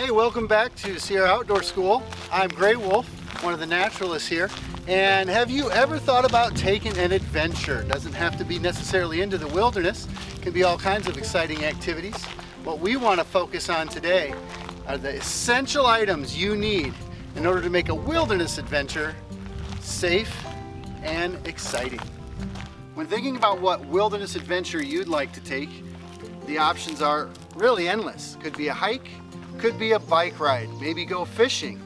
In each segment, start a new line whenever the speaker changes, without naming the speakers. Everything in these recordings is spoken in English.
Hey, welcome back to Sierra Outdoor School. I'm Gray Wolf, one of the naturalists here. And have you ever thought about taking an adventure? It doesn't have to be necessarily into the wilderness. It can be all kinds of exciting activities. What we want to focus on today are the essential items you need in order to make a wilderness adventure safe and exciting. When thinking about what wilderness adventure you'd like to take, the options are really endless. Could be a hike, could be a bike ride, maybe go fishing.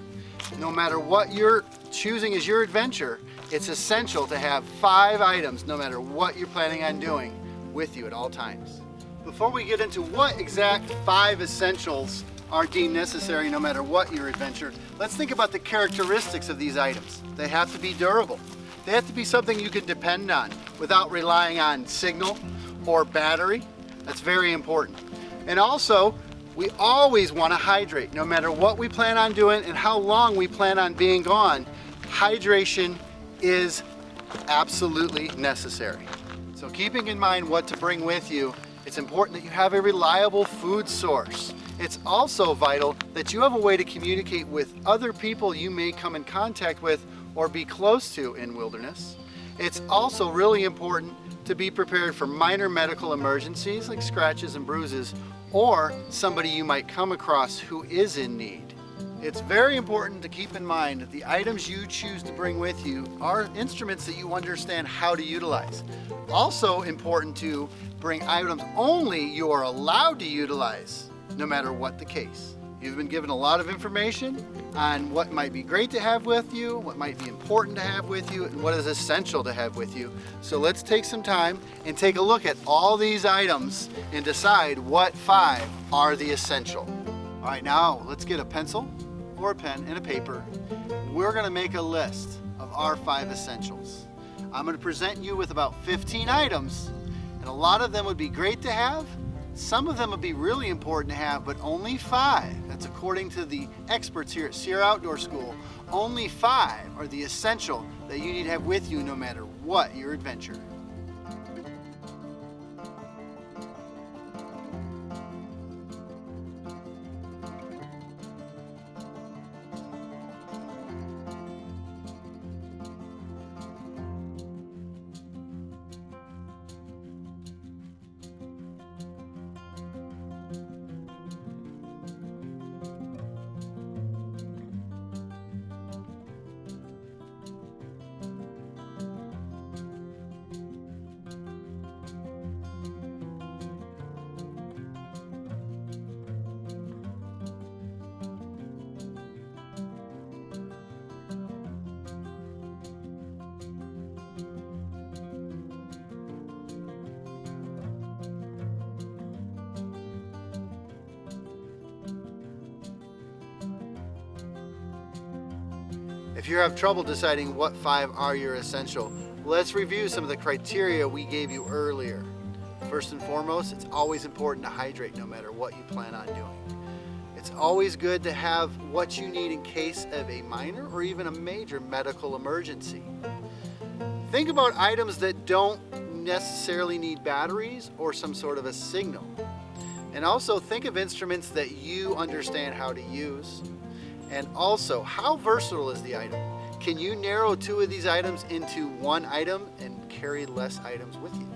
No matter what you're choosing as your adventure, it's essential to have 5 items, no matter what you're planning on doing, with you at all times. Before we get into what exact 5 essentials are deemed necessary no matter what your adventure, let's think about the characteristics of these items. They have to be durable. They have to be something you can depend on without relying on signal or battery. That's very important. And also, we always want to hydrate. No matter what we plan on doing and how long we plan on being gone, hydration is absolutely necessary. So keeping in mind what to bring with you, it's important that you have a reliable food source. It's also vital that you have a way to communicate with other people you may come in contact with or be close to in wilderness. It's also really important to be prepared for minor medical emergencies like scratches and bruises, or somebody you might come across who is in need. It's very important to keep in mind that the items you choose to bring with you are instruments that you understand how to utilize. Also important to bring items only you are allowed to utilize, no matter what the case. You've been given a lot of information on what might be great to have with you, what might be important to have with you, and what is essential to have with you. So let's take some time and take a look at all these items and decide what 5 are the essential. All right, now let's get a pencil or a pen and a paper. We're gonna make a list of our 5 essentials. I'm gonna present you with about 15 items, and a lot of them would be great to have. Some of them would be really important to have, but only 5. That's according to the experts here at Sierra Outdoor School. Only 5 are the essential that you need to have with you no matter what your adventure. If you have trouble deciding what 5 are your essential, let's review some of the criteria we gave you earlier. First and foremost, it's always important to hydrate no matter what you plan on doing. It's always good to have what you need in case of a minor or even a major medical emergency. Think about items that don't necessarily need batteries or some sort of a signal. And also think of instruments that you understand how to use. And also, how versatile is the item? Can you narrow 2 of these items into 1 item and carry less items with you?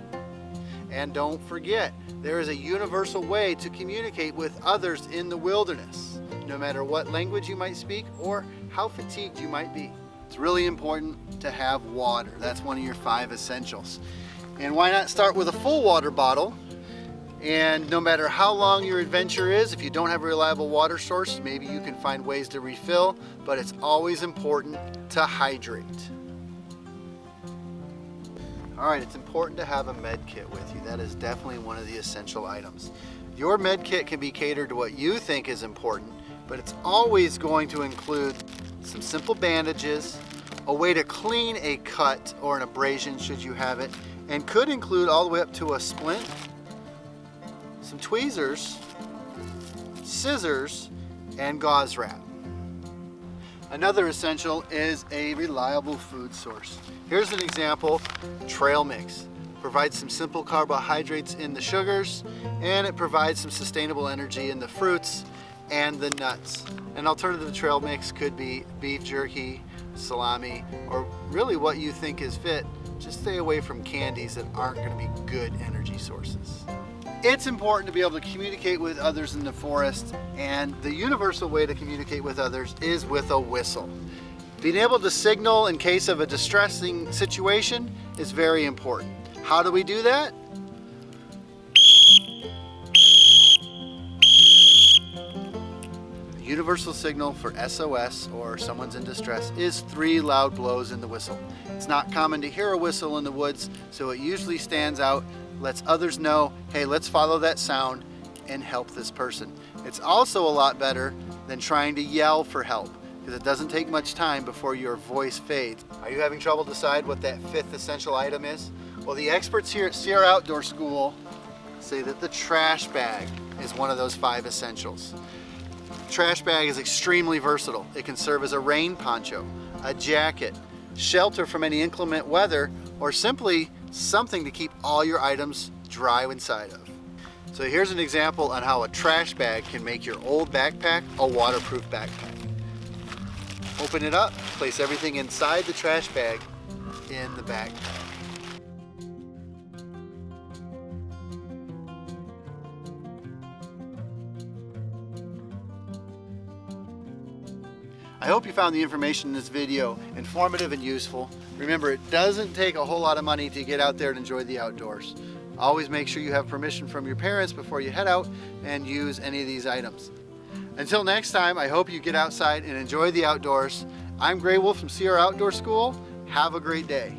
And don't forget, there is a universal way to communicate with others in the wilderness, no matter what language you might speak or how fatigued you might be. It's really important to have water. That's one of your 5 essentials. And why not start with a full water bottle? And no matter how long your adventure is, if you don't have a reliable water source, maybe you can find ways to refill, but it's always important to hydrate. All right, it's important to have a med kit with you. That is definitely one of the essential items. Your med kit can be catered to what you think is important, but it's always going to include some simple bandages, a way to clean a cut or an abrasion should you have it, and could include all the way up to a splint, some tweezers, scissors, and gauze wrap. Another essential is a reliable food source. Here's an example: trail mix. Provides some simple carbohydrates in the sugars, and it provides some sustainable energy in the fruits, and the nuts. An alternative trail mix could be beef jerky, salami, or really what you think is fit. Just stay away from candies that aren't going to be good energy sources. It's important to be able to communicate with others in the forest, and the universal way to communicate with others is with a whistle. Being able to signal in case of a distressing situation is very important. How do we do that? The universal signal for SOS, or someone's in distress, is 3 loud blows in the whistle. It's not common to hear a whistle in the woods, so it usually stands out, lets others know, hey, let's follow that sound and help this person. It's also a lot better than trying to yell for help, because it doesn't take much time before your voice fades. Are you having trouble decide what that 5th essential item is? Well, the experts here at Sierra Outdoor School say that the trash bag is one of those 5 essentials. The trash bag is extremely versatile. It can serve as a rain poncho, a jacket, shelter from any inclement weather, or simply something to keep all your items dry inside of. So here's an example on how a trash bag can make your old backpack a waterproof backpack. Open it up, place everything inside the trash bag in the backpack. I hope you found the information in this video informative and useful. Remember, it doesn't take a whole lot of money to get out there and enjoy the outdoors. Always make sure you have permission from your parents before you head out and use any of these items. Until next time, I hope you get outside and enjoy the outdoors. I'm Gray Wolf from Sierra Outdoor School. Have a great day.